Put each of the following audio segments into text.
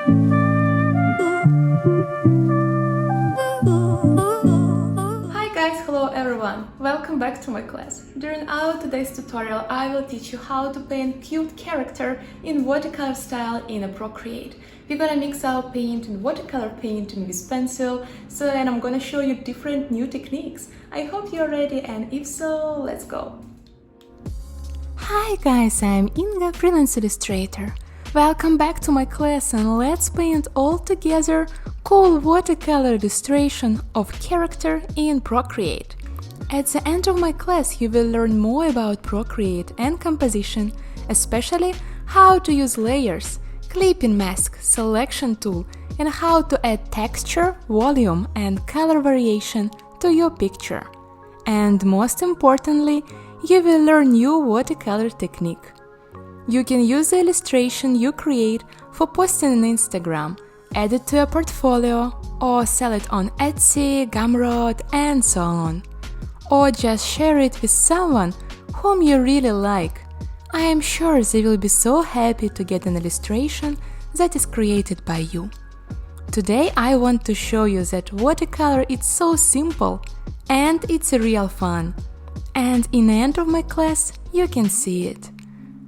Hi guys, hello everyone! Welcome back to my class. During our today's tutorial, I will teach you how to paint cute character in watercolor style in a Procreate. We're gonna mix our paint and watercolor painting with pencil, and I'm gonna show you different new techniques. I hope you're ready, and if so, let's go! Hi guys, I'm Inga, freelance illustrator. Welcome back to my class, and let's paint all together cool watercolor illustration of character in Procreate. At the end of my class you will learn more about Procreate and composition, especially how to use layers, clipping mask, selection tool, and how to add texture, volume and color variation to your picture. And most importantly, you will learn new watercolor technique. You can use the illustration you create for posting on Instagram, add it to a portfolio, or sell it on Etsy, Gumroad, and so on. Or just share it with someone whom you really like. I am sure they will be so happy to get an illustration that is created by you. Today I want to show you that watercolor is so simple and it's real fun. And in the end of my class you can see it.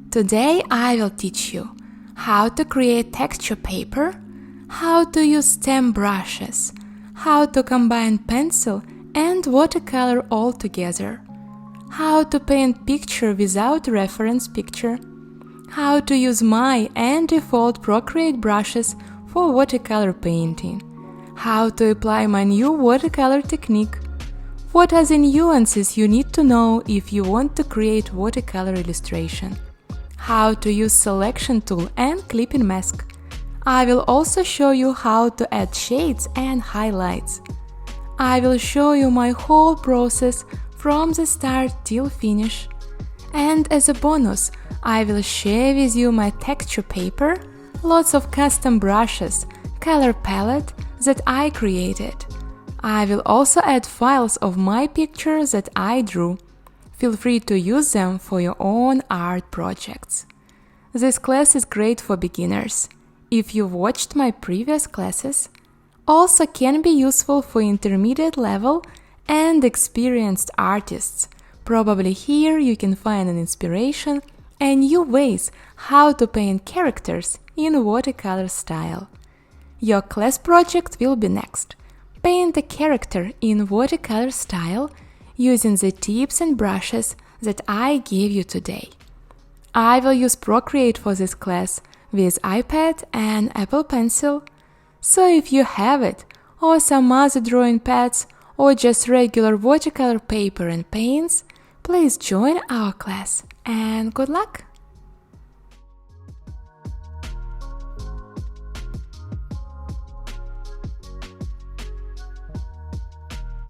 Today I will teach you how to create texture paper, how to use stem brushes, how to combine pencil and watercolor all together, how to paint picture without reference picture, how to use my and default Procreate brushes for watercolor painting, how to apply my new watercolor technique, what are the nuances you need to know if you want to create watercolor illustration, how to use selection tool and clipping mask. I will also show you how to add shades and highlights. I will show you my whole process from the start till finish. And as a bonus, I will share with you my texture paper, lots of custom brushes, color palette that I created. I will also add files of my pictures that I drew. Feel free to use them for your own art projects. This class is great for beginners. If you watched my previous classes, also can be useful for intermediate level and experienced artists. Probably here you can find an inspiration and new ways how to paint characters in watercolor style. Your class project will be next. Paint a character in watercolor style using the tips and brushes that I gave you today. I will use Procreate for this class with iPad and Apple Pencil, so if you have it, or some other drawing pads, or just regular watercolor paper and paints, please join our class, and good luck!